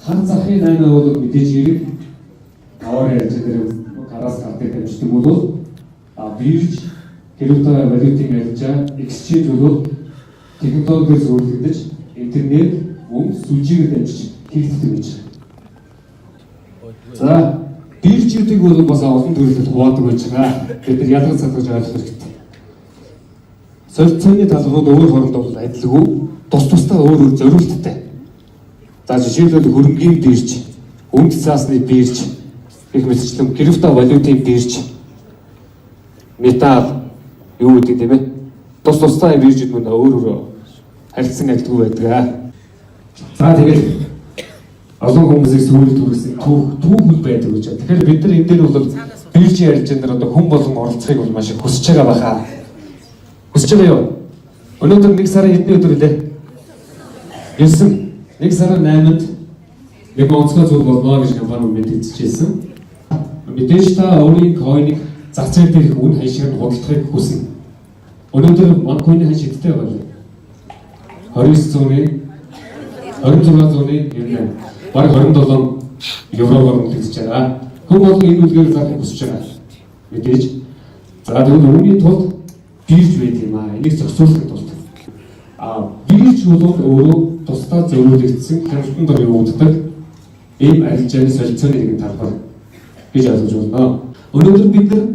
хан захын 8 бол мэдээж хэрэг аваар ярьж байгаа гараас гардаг амжилт бол бирж криптовалютын арилжаа exchange бол технологиор зөвлөгдөж интернет мөн сүлжээгээр дамжиж хийгддэг гэж байна. За биржүүдийг бол бас олон төрөлд хуваадаг байж байгаа. Бид нар ялгаж салгаж ойлгох хэрэгтэй. Солилцооны талбарууд өөр хоорондоо бол адилгүй, тус тусдаа өөр зориулттай. За жишээлбэл хөрөнгөний бирж, өмд цаасны бирж, их мэтчлэн криптовалютын бирж, металл юу гэдэг тийм ээ. Тус тусдаа биржүүд мөн өөр харилцан адилгүй байдаг. За тэгээд олон хүмүүсийг сүүл төрүүлсэн түүхүүд байдаг гэж байна. Тэгэхээр бид нар энэ дээр бол биржийн арилжаанд одоо хүн болон оролцохыг бол маш их хүсэж байгаа баха. Хүсэж байгаа юу? Өнөөдөр нэг сарын хэдэн өдөр үлээ? 9. Нэг сарын 8-нд нэг онцгой зүйл болно гэж компани мэдээлжсэн. Мэдээж та өөрийн койныг зах зээл дээр үн хашиг худалдахыг хүснэ. Өнөөдөр манай койны хаш хэдтэй байна? 2900-ийн 2600-ийн юм. Бараг 27 евроор үнэлж байгаа. Хүн болгон энэ үлгээр зарах хүсэж байгаа. Мэдээж. За тэгвэл үүний тулд бирж байт юм аа. Энийг зохицуулахын тулд. Бирж бол өөрөө тусдаа зөвлөгдсөн хяналтан дор явагддаг ийм арилжааны солилцооны нэгэн талбар гэж ойлгож байна. Өнөөдөр бид нар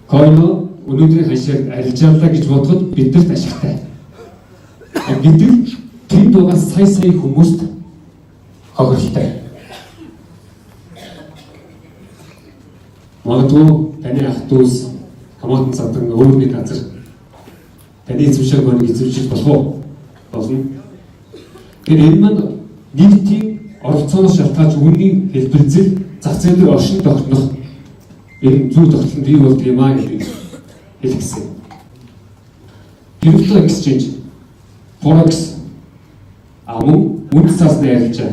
койно өнөөдрийн хашааг арилжаалаа гэж бодоход бидэрт ашигтай. Бид тэнд байгаа сая хүмүүст хохиролтой. Магадгүй таны ах дүүс хамаатан задан өөр нэг газар таны эзэмшиг боог эзэмшиж болох болно. Тэгэхээр энэ маань нийтийн оролцооноос шалтгаалж үнийн хэлбэрзэл зах зээлийн оршин тогтнох энэ зүй тогтолцоо бий болдог юм аа гэж хэлсэн. Crypto exchange, forex, мөн үнд цаасны арилжаа.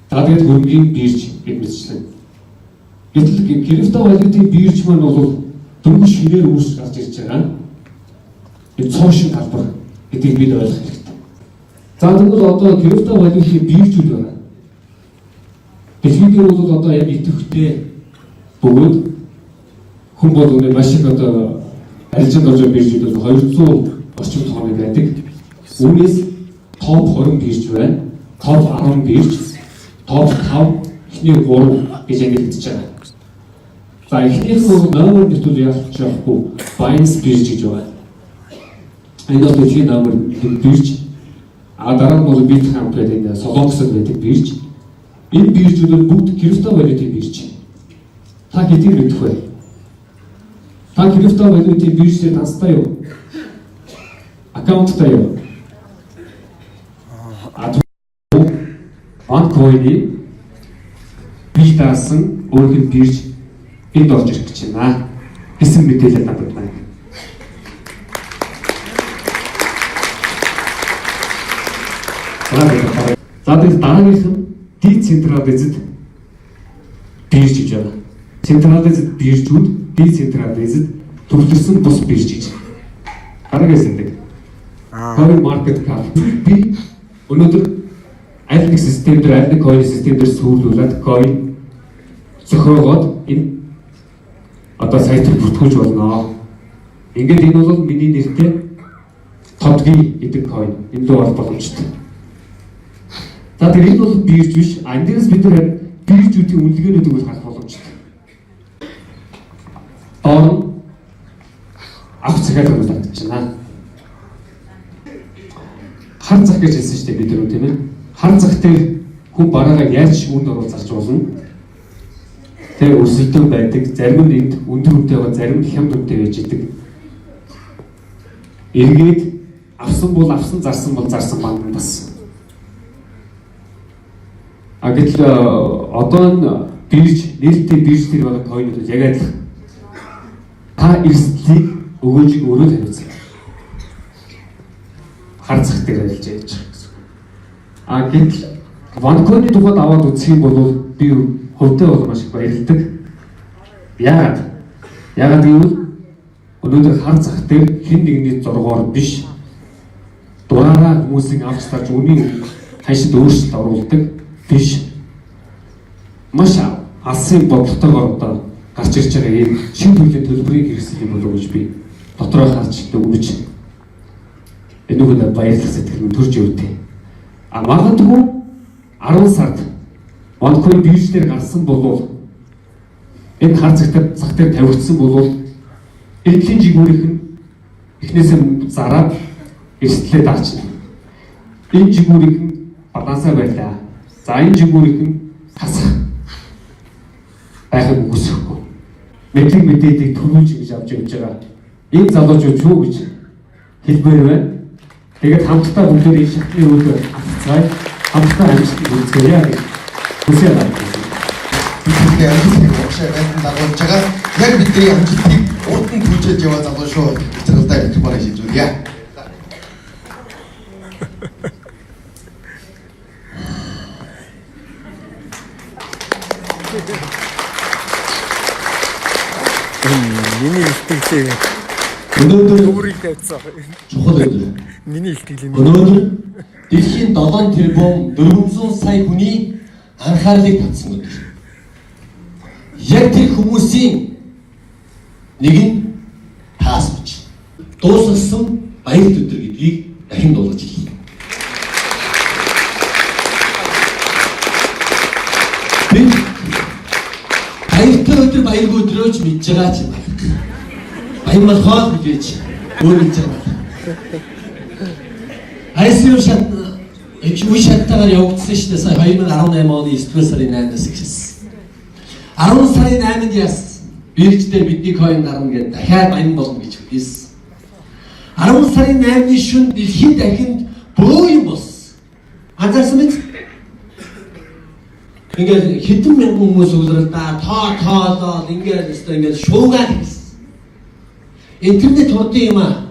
Тэгээд хөрөнгөний бирж гэж мэдчихлээ. Гэтэл криптовалютын бирж маань бол дөнгөж шинээр үүсч гарч ирж байгаа. Энэ цоошин талбар гэдгийг бид ойлгох хэрэгтэй. За тэгвэл одоо криптовалютын биржүүд байна. Дэлхийд бол одоо яг идэвхтэй бөгөөд хүн болгоны маш их одоо арилжаанд орж байгаа биржүүд бол 200 орчим тооны байдаг. Үүнээс топ 20 бирж байна. Топ 10 бирж, топ 5, эхний 3 гэж нэрлэгдэж байгаа. За эхнийх нь номер нэвтрүүл яах вэ? Binance бирж гэж байна. Энэ бол дэлхийн номер 1 бирж. Дараа нь бол Bitcoin гэдэг солонгосод байдаг бирж. Энэ биржүүд нь бүгд криптовалютын бирж. Та хэдийг мэдэх вэ? Та криптовалютын биржтэй тастай юу? Аккаунттай юу? Банкойны бий даасан өөрхөн бирж энд орж ирэх гэж байна. Гэсэн мэдээлэл надад байна. За тэгээд дараагийнх нь decentralized бирж гэж байна. Centralized биржүүд decentralized төвлөрсөн бус бирж гэж. Дараагаас энэ. Coin market cap би өнөөдөр аль нэг систем дээр аль нэг coin систем дээр сүүлүүлээд coin зохиогоод энэ одоо сайтыг бүртгүүлж болно. Ингээд энэ бол миний нэртэй тодги гэдэг coin энэ дүү бол боломжтой. За тэр энэ бол бирж биш. Эндээс бид нар биржүүдийн үнэлгээнүүдийг бол харах боломжтой. Доор авах цагаар хөндлөж байна. Хар зах гэж хэлсэн шүү дээ бид нар тийм ээ. Хар зах дээр хүн бараагаа яаж үнд оруулж зарж болно. Тэр өрсөлдөөн байдаг. Зарим нь энд өндөр үнэтэй байгаа, зарим нь хямд үнэтэй байж идэг. Эргээд авсан бол авсан, зарсан бол зарсан банд бас. Гэтэл одоо энэ бирж нээлттэй бирж дээр байгаа койнууд яг адилхан. Та эрсдлийг өгөөж өөрөө тавьсан. Хар зах дээр ажиллаж байгаа гэсэн. Гэтэл банкны тухайд аваад үзэх юм бол би хөвдөө бол маш их баярлдаг. Яагаад гэвэл өнөөдөр хар зах дээр хэн нэгний зургаар биш дураараа хүмүүсийн авч тааж үнийг хашид өөрчлөлт оруулдаг биш. Маш алсын бодлоготойгоор одоо гарч ирж байгаа ийм шинэ төрлийн төлбөрийн хэрэгсэл болов гэж би дотроо харж өгнөж энэгээр баярлах сэтгэл минь төрж өвдөө. Магадгүй 10 сард онцгой биржлэр гарсан болов энэ хар зах дээр тавигдсан болов эдлийн жигүүрийнх нь эхнээсээ зараад эрсдлээ даачна. Энэ жигүүрийнх нь балансаа байлаа. За энэ жигүүрийнх нь хасах байхыг үгүйсэхгүй. Мэдлэг мэдээллийг төрүүлж гэж авч явж байгаа. Энэ залуучууд юу гэж хэлбэр байна. Тэгээд хамтдаа бүгдээ энэ шатны үйл хацгаая. Хамтдаа амжилт үзье гэж хүсэж байна. бидний амжилтыг уушаа байсан дагуулж байгаа. Яг бидний амжилтыг урд нь хүлээж яваа залуу шүү. Зэрэгдээ хэлэх бараг шийдвэрье. Миний ихтгэл өнөөдөр өөрийг тавьсан. чухал өдөр. Миний ихтгэл Өнөөдөр дэлхийн 7 тэрбум 400 сая хүний анхаарлыг татсан өдөр. Яг тэр хүмүүсийн нэг нь таасвч дууссан баярт өдөр гэдгийг дахин дуулж хэлье. Би баяртай өдөр баяргүй өдрөөч мэдж байгаа ч юм байна. Баяр болохоо гэж өөр хэлж байгаа. ICU шат үе шаттайгаар явагдсан шүү дээ. Сая 2018 оны 9 сарын 8-наас эхэлсэн. 10 сарын 8-нд яасан. Бирждээ бидний coin гарна гэдэг дахиад баян болно гэж хэлсэн. 10 сарын 8-ны шөнө дэлхийн дахинд бөө юм болсон. Анзаарсан биз? Ингээд хэдэн мянган хүмүүс үлрэлдээ тоолоод ингээд шуугаад хэлсэн. Интернет хурдан юм аа.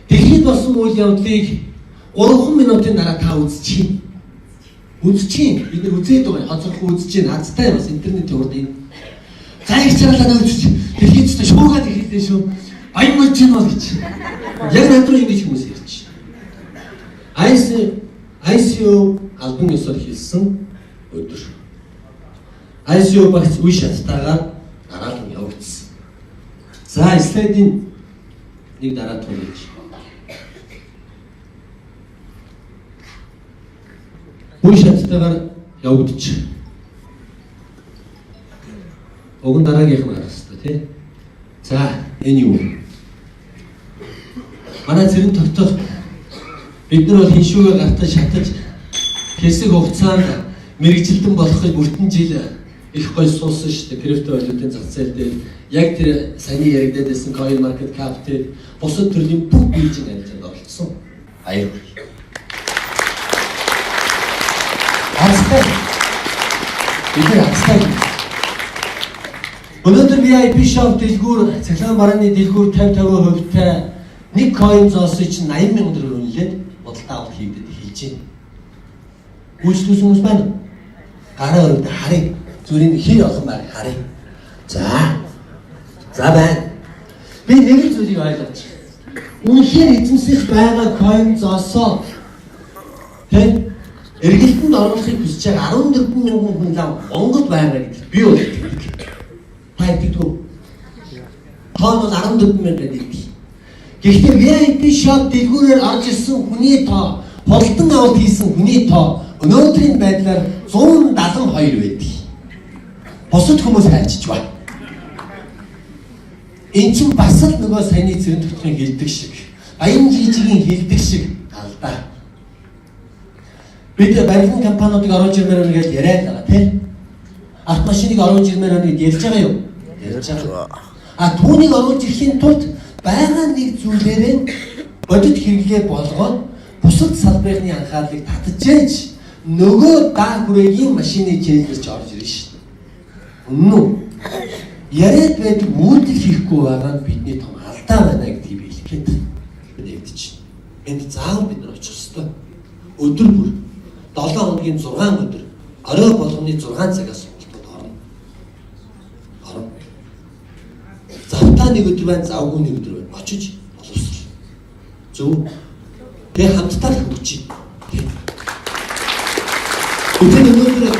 Дэлхийд болсон үйл явдлыг 3 минутын дараа та үзчихье. Үзчихье. Бид нэр үзээд байгаа. Хоцорхон үзчихье. Хацтай бас интернет хурдан. За их чаналаа үзчих. Дэлхийд ч шуугаад хэлсэн шүү. Баян болж юм бол гэж. Яг над руу ингэж хүмүүс ярьж. ICU албан ёсоор хэлсэн өдөр. ICU багц үе шаттайгаар дараалан явагдсан. За слайдын нэг дараа туулж. Үе шаттайгаар явагдчих. Уг нь дараагийнх нь харах хэрэгтэй тий. За энэ юу? Манай зэрэг тогтоох бид нар бол хиншүүгээ гартаж шатаж хэсэг хугацаанд мэрэгжилтэн болохыг бүртэн жил их гой суусан шүү дээ. Крипто валютын зах зээл дээр яг тэр саяны яригдаад байсан coin market cap дээр бусад төрлийн бүх биржийн амжилтанд оролцсон. Баяр хүргэе. Астай. Бид астай. Өнөөдөр VIP shop дэлгүүр цахилгаан барааны дэлгүүр 50-50%-тай нэг coin зоосыг чинь 80,000 төгрөөр үнэлээд бодолтой авалт хийгдэж хэлж байна. Үйлчлүүлсэн хүмүүс байна. Гараа өргөд харъя. Зүрийн хий олон баг харъя. За байна. Би нэг л зүйлийг ойлгооч. Үнэхээр эзэмсэх байгаа coin зоосоо тэг эргэлтэнд оруулахыг хүсэж байгаа 14,000 хүн лав Монголд байгаа гэдэг би бол хайдггүй. Тоон бол 14,000 гэдэг. Гэхдээ VIP shop дэлгүүрээр орж ирсэн хүний тоо, худалдан авалт хийсэн хүний тоо өнөөдрийн байдлаар 172 байдаг. Бусад хүмүүс хайчиж байна. Энэ чинь бас л нөгөө саяны зэрэг төгтгийн хэлдэг шиг, аян жижигийн хэлдэг шиг талдаа. Бид барилгын компаниудыг оруулж ирмээр байна гэж яриад байгаа тийм. Автомашиныг оруулж ирмээр байна гэж ярьж байгаа юу? Ярьж байгаа. Түүнийг оруулж ирэхийн тулд байгаа нэг зүйлээрээ бодит хэрэглээ болгоод бусад салбарын анхаарлыг татчихэж нөгөө даа хүрээгийн машины чэйгэрч орж ирнэ шүү дээ. Үнэн үү? Яриад байдаг үйлдэл хийхгүй байгаа нь бидний том алдаа байна гэдгийг би хэлэхэд нэгдэж байна. Энд заавал бид нар очих ёстой. Өдөр бүр 7 хоногийн 6 өдөр орой болгоны 6 цагаас сургалтад орно. Завтаа нэг өдөр байна, завгүй нэг өдөр байна. Очиж боловсрол. Зөв. Тэгээ хамтдаа хөгжиж. Гэтэл өнөөдөр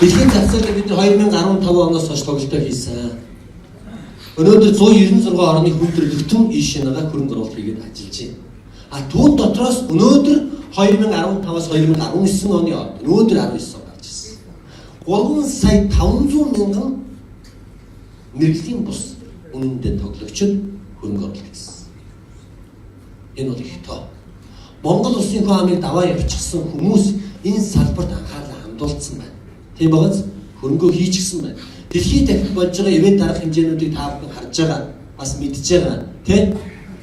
дэлхийн зах зээлээр бид 2015 оноос хойш тоглолтоо хийсэн. Өнөөдөр 196 орны хүн төрөлхтөн ийшээгаа хөрөнгө оруулалт хийгээд ажиллаж байна. А түүн дотроос өнөөдөр 2015-аас 2019 оны өнөөдөр 19 он гарч ирсэн. 3 сая 500 мянган мэргэжлийн бус үнэндээ тоглогчид хөрөнгө оруулалт хийсэн. Энэ бол их тоо. Монгол улсын хамыг даваа явчихсан хүмүүс энэ салбарт анхаарлаа хандуулсан байна. Тийм байгаач хөрөнгөө хийчихсэн байна. Дэлхийд дахин болж байгаа ивент дарах хэмжээнүүдийг та бүхэн харж байгаа, бас мэдж байгаа. Тийм?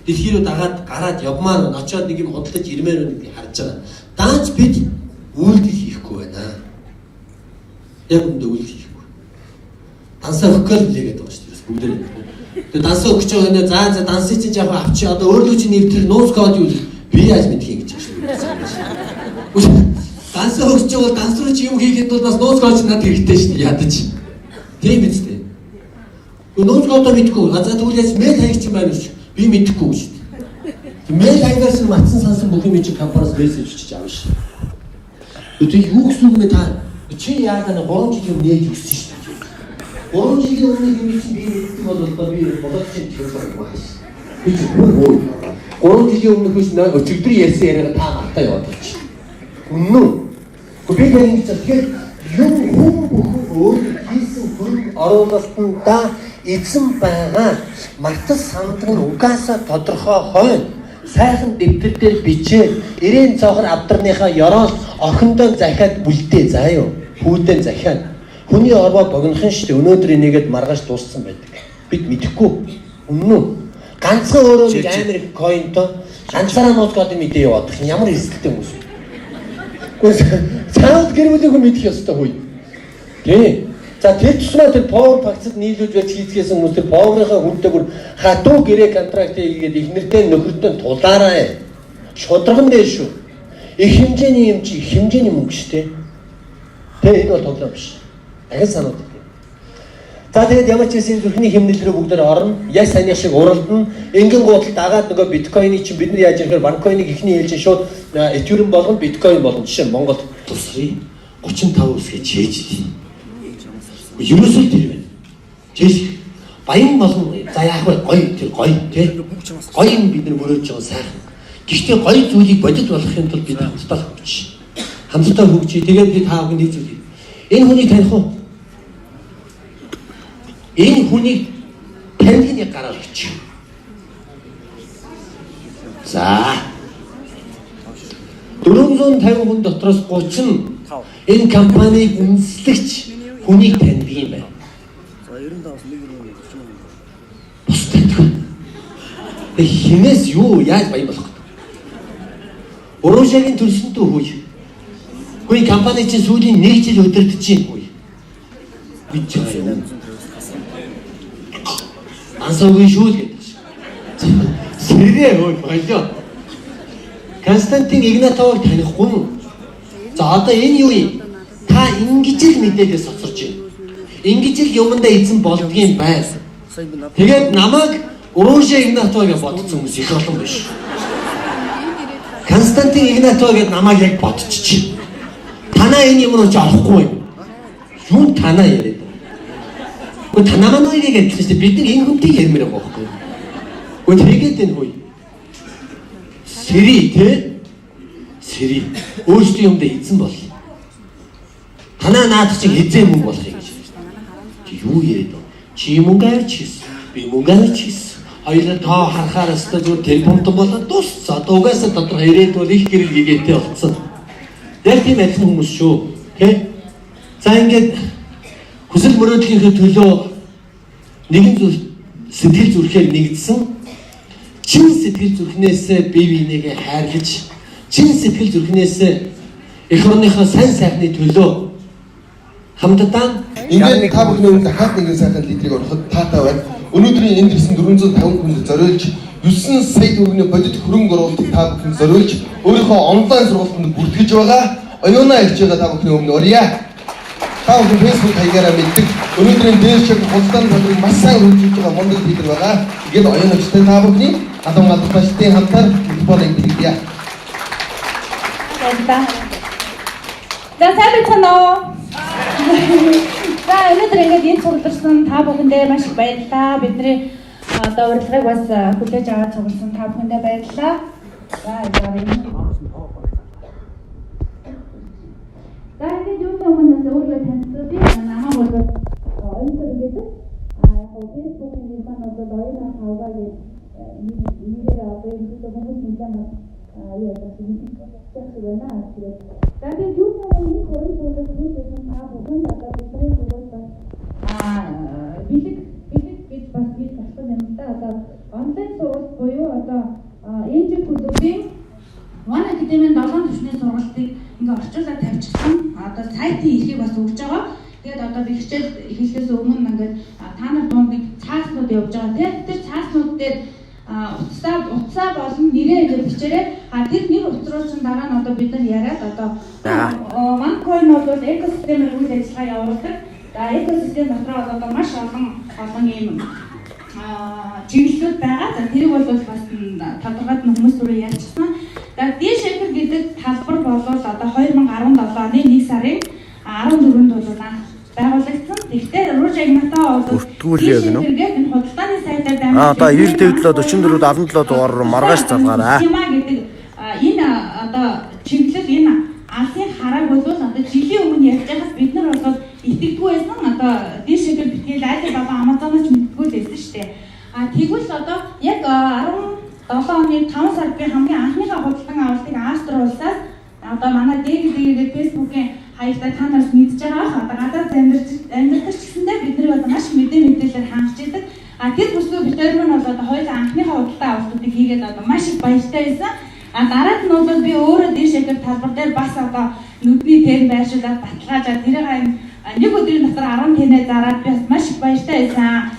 Дэлхий рүү дагаад гараад явмаар байна. Очоод нэг юм худалдаж ирмээр байна гэдгийг харж байгаа. Даанч бид үйлдэл хийхгүй байна. Яг үндэ үйлдэл хийхгүй. Дансаа өгөхөөр хэлээд байгаа шүү дээ. Бүгдээ. Тэгээ дансаа өгч байгаа нэ за дансыг чинь яг авчи одоо өөрлөө чи нэвтрэх нууц код юу би яаж мэдхийг гэж байна шүү. Дансаа өгч байгаа данс руу чи юм хийхэд бол бас нууц код надад хэрэгтэй шүү дээ. Ядаж. Тийм биз дээ. Нууц кодоо мэдгүй. За тэгвэл яаж мэйл хаягч юм байна шүү. Би мэдэхгүй шүү дээ. Мэйл хаягаас матсан сансан бүх юм чи компаниас мессеж чиж авна шүү. Тэгээ юу гэсэн юм бэ та? Чи яагаад 3 жилийн өмнө нээж өгсөн шүү дээ. 3 жилийн өмнө юм чинь би мэддэг бол би болоод чинь тэгэхээр байна. Би ч хөө 3 жилийн өмнө хүч өчигдөр ярьсан яриага та мартаа яваад чи. Үнэн. Би нэг тэгэхээр юм хүн бүхэн өөр хийсэн хөрөнгө оруулалтандаа эзэн байгаа мартал сандаг нь угаасаа тодорхой хойно сайхан дэвтэр дээр бичээд ирээн цоохор авдарныхаа ёроос охиндоо захиад бүлдээ заа юу хүүдэн захиад хүний орвоо богинохон штэ өнөөдөр энийгээд маргааш дууссан байдаг бид мэдэхгүй үнэн үү ганцхан өөрөө нэг амар их коинтой ганцаараа нууц код мэдээ яваад ямар эсэлтэй хүмүүс цаад гэр бүлийн хүн мэдэх ёстой хүй тий за тэр тусмаа тэр power pack-д нийлүүлж байж хийцгээсэн хүмүүс тэр power-ынхаа хүнтэй бүр хатуу гэрээ контракт хийгээд ихнэртэй нөхөртэй тулаараа шударган дээр шүү их хэмжээний юм чи их хэмжээний мөнгө штэ тэ энэ бол тоглоом биш дахин санаад байна за тэгээд ямар ч юм зүрхний хэмнэл рүү бүгдээр орно яг саяны шиг уралдана энгийн гутал дагаад нөгөө биткойныг чи бид нар яаж яхаар банкойныг ихний ээлжин шууд эthereum болгон биткойн болгон жишээ нь Монголд тусрий 35 үсгээ чэйжлээ ерөөсөө тэр байна. Жиш баян болон за яах вэ гоё тэр гоё тий. Гоё юм бид нар мөрөөж байгаа сайхан. Гэхдээ гоё зүйлийг бодит болохын тулд бид хамтдаа хөгжиж. Хамтдаа хөгжиж тэгээд бид тааваг нэг зүйл. Энэ хүнийг таних уу? Энэ хүнийг таньны гараар өгч. За 450 хүн дотроос 30 энэ компаниг үндэслэгч хүнийг таньдаг юм байна. За 95-аас 1 рүү өгч юм. Бусдад. Хинээс юу яаж баян болох вэ? Урушагийн төрсөнтэй хөөж. Хөөе компани чинь сүүлийн 1 жил өдөрдөж чинь хөөе. Бид ч юм. Ансаагийн шүү л гэдэг. Сэрээ хөөе баялаа. Константин Игнатовыг танихгүй юу? За одоо энэ юу юм? Та ингэж л мэдээлэл соцорч байна. Ингэж л юмдаа эзэн болдгийн байс. Тэгээд намайг Урушаа Игнатов гэж бодсон хүмүүс их олон биш. Константин Игнатов гэж намайг яг бодчих. Танаа энэ юм руу ч орохгүй юм. Юу танаа яриад. Гүн танаа маань яг хэлсэн чинь бид энэ хүнтэй ярмаар байгаа байхгүй. Гүн тэгээд энэ хүй. Сэри тэ? Сэри. Өөрсдөө юмдаа эзэн бол. Танаа наад чинь хизээ мөнгө болохыг гэж. Юу яриад вэ? Чи мөнгө авч хийсэн. Би мөнгө авч хийсэн. Хоёулаа тоо харахаар өстө зүгээр телефонтой болоод дууссан. Одоо угаасаа тодорхой ирээд бол их гэрэл гэгээтэй болсон. Яг тийм адилхан хүмүүс шүү. Тэ? За ингээд хүсэл мөрөөдлийнхээ төлөө нэгэн зүйл сэтгэл зүрхээр нэгдсэн. Чин сэтгэл зүрхнээсээ бие биенийгээ хайрлаж, чин сэтгэл зүрхнээсээ эх орныхоо сайн сайхны төлөө хамтдаа ингээд та бүхний өмнө дахиад нэгэн сайхан лидрийг ороход таатай байна. Өнөөдрийн энд ирсэн 450 хүнд зориулж 9 сая төгрөгийн бодит хөрөнгө оруулалтыг та бүхэн зориулж өөрийнхөө онлайн сургалтанд бүртгэж байгаа. Оюунаа ирж байгаа та бүхний өмнө оръё. Та бүхэн Facebook хаягаараа мэддэг. Өнөөдрийн дээр шиг хулгайн бодлыг маш сайн хөгжүүлж байгаа мундаг лидер байгаа. Тэгээд оюунаачтай та бүхний алан албаштын хамтар микрофоныг хэрэглэе. За сайн байна уу? За өнөөдөр ингээд энэ цугларсан та бүхэндээ маш их баярлалаа. Бидний одоо урилгыг бас хүлээж аваад цугласан та бүхэндээ баярлалаа. За ингээд юу нэгэнээс өөрийгөө танилцуулъя. Би намаа бол өнөөдөр ингээд Facebook-ийн нэрээр одоо оюун хавгаа гэж нэрээр одоо энэ хүмүүс нэлээд яа гэсэн байна. За би юу нэгэн хөрөнгө оруулалт хийсэн та бүхэн одоо бидний зүгээс бэлэг гэж бас би тасгал юм да. Одоо онлайн сургалт буюу одоо Angel клубын One Academy-ийн 7 түвшний сургалтыг ингээ орчуулаад тавьчихсан. Одоо сайтын эрхийг бас өгж байгаа. Тэгээд одоо би хичээл эхлэхээс өмнө ингээд та нар дунд нэг цааснууд явж байгаа тийм. Тэр цааснууд дээр утсаа болон нэрээ гэж бичээрэй. Тэр нэр утсруу чинь дараа нь одоо бид нар яриад одоо OneCoin бол экосистемээр үйл ажиллагаа явуулдаг. За экосистем дотор одоо маш олон ийм чиглэлүүд байгаа. За тэрийг бол бас тодорхойд нь хүмүүс түрүү ярьчихсан. За D-Shaker гэдэг талбар бол одоо 2017 оны 1 сарын 14-нд бол байгуулагдсан. Тэгвэл Rouge Agnata бол D-Shaker гэдэг энэ худалдааны сайтаар дамжуулан одоо 90-77 дугаар руу маргааш залгаарай. гэдэг энэ одоо чиглэл энэ алсын харааг бол одоо жилийн өмнө ярьж байхад бид нар бол итгэдэггүй байсан. Одоо D-Shaker битгэл Alibaba Amazon-оос мэддэггүй л байсан шүү дээ. Тэгвэл одоо яг 17 оны 5 сард би хамгийн анхныхаа худалдан авалтыг Астро улсаас одоо манай дээрээ Facebook-ийн хаягдаа та нараас мэдж байгаа. Одоо гадаад амьдарч гэсэндээ бид нар одоо маш мэдээлэлээр хангаж идэг. Тэр бүсгүй битээр нь бол одоо хоёулаа анхныхаа худалдан авалтуудыг хийгээд одоо маш их баяртай байсан. Дараад нь бол би өөрөө D-Shaker талбар дээр бас одоо нүдний тэн байршуулаад баталгаажаад тэрийг нэг өдрийн дотор 10 тэнээ зараад би бас маш их баяртай байсан.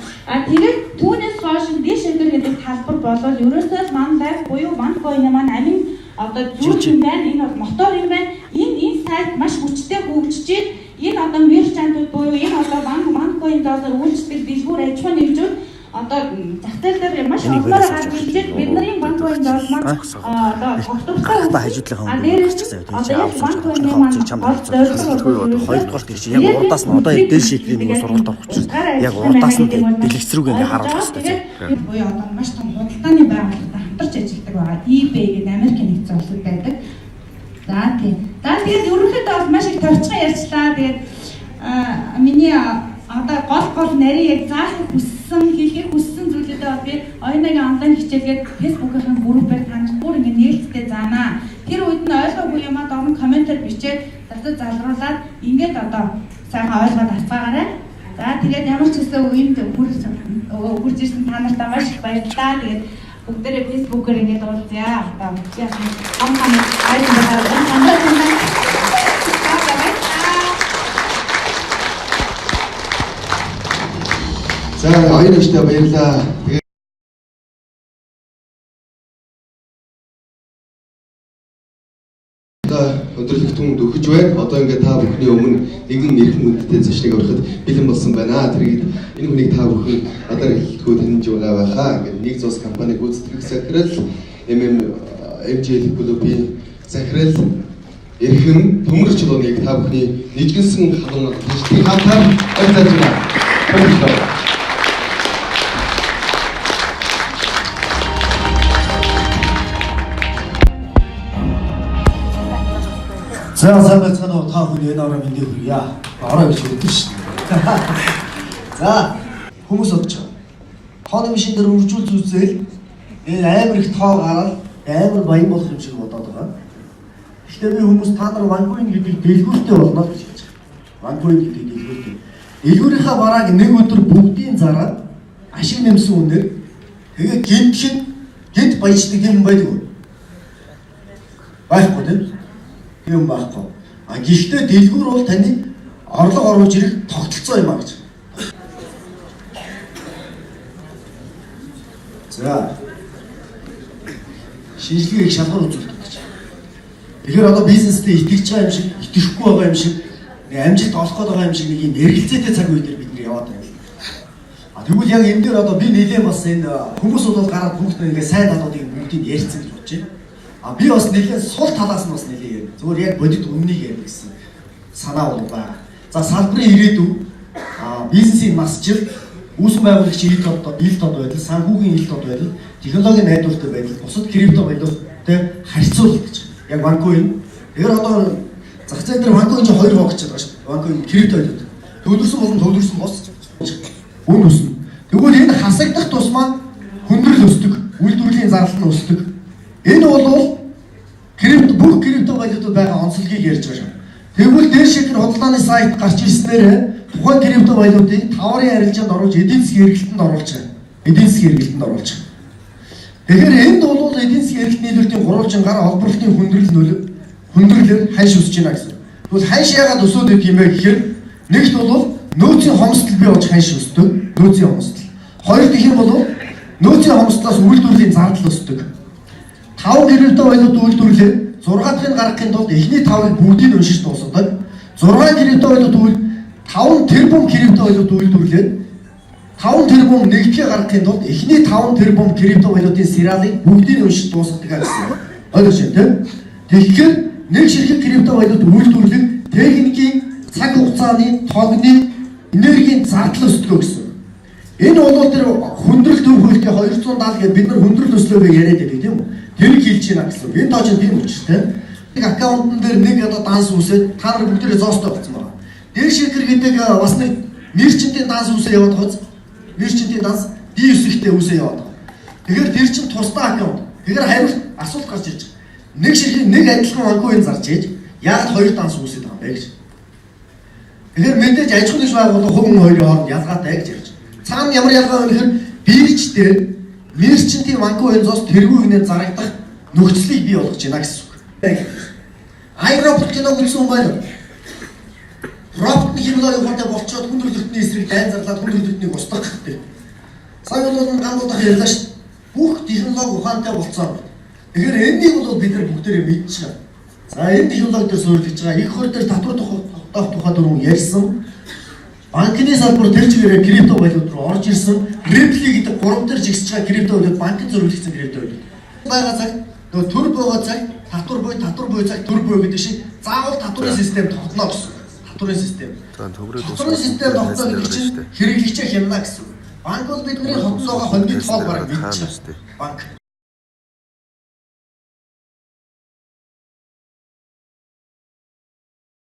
Тэгээд түүнээс хойш D-Shaker гэдэг талбар болол ерөөсөө One Life буюу OneCoin маань амин одоо зүйл юм байна. Энэ бол мотор юм байна. Энэ сайт маш хүчтэй хөгжиж энэ одоо мерчантууд буюу энэ одоо OneCoin доллар үйлчлдэг дэлгүүр аж ахуйн нэгжүүд одоо зах зээл дээр маш олноор гарч ирж бидний OneCoin доллар маань одоо огтуртай хажуудлынхаа дээрээс OneCoin маань хоёрдугаар тэр чинь яг урдаас нь одоо D-Shaker-ийн нэг сургалт авах учраас яг урдаас нь дэлгэц рүүг ингээ харуулах хэрэгтэй. Буюу одоо маш том худалдааны байгууллагад хамтарч ажилладаг байгаа. eBay гэдэг Америкийн нэгдсэн улсад байдаг. За тийм. За тэгээд ерөнхийдөө бол маш их товчхон ярьчлаа. Тэгээд миний одоо гол нарийн яг заахыг хийхийг хүссэн зүйлүүдээ бол би оюуныгийн онлайн хичээлгээд Facebook-ийн группээр таньж бүр ингэ нээлттэй заанаа. Тэр үед нь ойлгоогүй юмаа дорн комментээр бичээд засаж залруулад ингээд одоо сайхан ойлгоод авцгаагаарай. За тэгээд ямар ч гэсэн үеинд хурж ирсэн та нартай маш их баярлалаа. Тэгээд бүгдээрээ Facebook-ээр ингээд уулзъя. Одоо яг хамгаалал За оюун дэвштэй баярлалаа. Өндөрлөх түмэнд өгч байна. Одоо ингээд та бүхний өмнө нэгэн эрхэм хүндтэй зочныг ороход бэлэн болсон байна. Тэгээд энэ хүнийг та бүхэн надаар хэлэлцгүй таньж байгаа байхаа. Ингээд нэг зус компани гүйцэтгэх захирал MGL клубын захирал эрхэм төмөрч лууныг та бүхний нэгэнсэн халуунаар тэжтгийг хамтаар ажиллаж байна. Баярлалаа. За сайн байцгаана уу та бүхэн энэ ороо мэндийг хүргье. Ороо гэж хэлдэг шүү дээ. За хүмүүс бодож байгаа. Тооны машин дээр үржүүлж үзээл энэ амар их тоо гараад амар баян болох юм шиг бодоод байгаа. Гэхдээ би хүмүүс та нар OneCoin гэдэг дэлгүүртэй болно гэж хэлж байгаа. OneCoin гэдэг дэлгүүртэй. Дэлгүүрийнхаа барааг нэг өдөр бүгдийн зараад ашиг нэмсэн үнээр тэгээд гинт баяждаг юм байдгүй. Байхгүй тийм. юм байхгүй. Гэхдээ дэлгүүр бол таны орлого оруулж ирэх тогтолцоо юм аа гэж. За. Шинжилгээг шалгуур үзүүлдэг гэж. Тэгэхээр одоо бизнестэй итгэж байгаа юм шиг, итгэхгүй байгаа юм шиг, амжилт олох гээд байгаа юм шиг нэг юм эргэлзээтэй цаг үе дээр бид нэр яваад байна. Тэгвэл яг энэ дээр одоо би нэлээд бас энэ хүмүүс бол гараад бүгд ингээ сайн талуудыг бүгдийг ярьцсан гэж бодож байна. Би бас нэлээд сул талаас нь бас нэлээд зүгээр яг бодит өмнөнийг ярьдаг гэсэн. санаа бол байгаа. За салбарын ирээдүй бизнесийн масчил, үүсгэн байгуулагчийн ил тод байдал, санхүүгийн ил тод байдал, технологийн найдвартай байдал, бусад крипто валютатай харьцуулах гэж. Яг банкуин. Тэгэхээр одоо зах зээл дээр банкуин чинь хоёр хогч байгаа шүү дээ. Банкуин крипто валют. Төвлөрсөн болон төвлөрсөн бос үн өснө. Тэгвэл энэ хасагдах тусмаа хүндрэл өсдөг, үйлдвэрлэлийн зардал нь өсдөг. Энэ бол бүх крипто валютууд байгаа онцлогийг ярьж байгаа шүү. Тэгвэл дээр шигэр худалдааны сайт гарч ирснээр тухайн крипто валютыг таврын арилжаанд оруулж эдийн засгийн эргэлтэнд оруулж байгаа. Эдийн засгийн эргэлтэнд оруулж байгаа. Тэгэхээр энд бол эдийн засгийн эргэлт нийлүүлэлтийн гурвалжин гар олборлтын хүндрэлээр ханш өсөж байна гэсэн. Тэгвэл ханш яагаад өсөд идэх юм бэ гэхээр нэгт бол нөөцийн хомсдол бий болж ханш өсдөг. Нөөцийн хомсдол. Хоёр дэх юм бол нөөцийн хомсдлоос үйлдвэрлэлийн зардал өсдөг. 5 крипто валют үйлдвэрлэлээр 6 дахин гаргахын тулд эхний 5-ыг бүгдийг уншиж дуусгадаг. 6 крипто валют 5 тэрбум крипто валют үйлдвэрлээд 5 тэрбум нэгдгээ гаргахын тулд эхний 5 тэрбум крипто валютын сериалыг бүгдийг уншиж дуусгадаг гэсэн. Ойлгож байна тийм? Тэгэхээр нэг ширхэг крипто валют үйлдвэрлэх техникийн цаг хугацааны тогны энергийн зардал өсдөг гэсэн. Энэ бол тэр хүндрэл төв хөлтөй 270 гэдэг бид нар хүндрэл өслөө яриад байдаг тийм үү? Тэр хэлж байна гэсэн. Энэ тоо чинь тийм учраас нэг аккаунтн дээр нэг одоо данс үсээд та нар бүгдээрээ зоостой болсон байна. Дээр ширхэг гэдэг бас нэг мерчентийн данс үсээ яваад хоц. Мерчентийн данс D9-тэй үсээ яваад байгаа. Тэгэхээр тэр чинь тусдаа аккаунт. Тэгэхээр хариулт асуулт гарч ирж байгаа. Нэг ширхэг нэг адилхан банкуин зарж ийж яагаад хоёр данс үсээд байгаа юм бэ гэж. Тэгэхээр мэдээж аж ахуйн нэгж байгууллага хувийн хоёрын хооронд ялгаатай гэж ярьж. Цаана ямар ялгаа вэ гэхээр биржтэй мерчентийн банкуин зоос тэргүй хийнэ зарагдах нөхцөлийг бий болгож байна гэсэн үг. Айропорт кино үзсэн байна. Робот хэмлээ ухаантай болчоод хүндрэлтний эсрэг дайн зарлаад хүндрэлтнийг устгах гэдэг. Сая бол гандуудах ярьлаа шүү. Бүх технологи ухаантай болцсон. Тэгэхээр энийг бол бид нар бүгдээрээ мэдчихэв. За энэ технологи дээр суурилж байгаа их хор дээр татвар тогтоох тухай дөрөв ярьсан. Банкны салбар тэр чигээр крипто валют руу орж ирсэн. Ripple гэдэг 3 дээр жигсэж байгаа крипто валют банкнд зориулсан крипто валют. Бага цаг нөгөө төр богоо цаг татвар буй цаг төр буй гэдэг шиг заавал татварын систем тогтноо гэсэн. Татварын систем. Татварын систем тогтноо гэдэг чинь хэрэглэгчээ хямна гэсэн. Банк бол бидний хотноо хондын тоол бараг мэдчихэв. Банк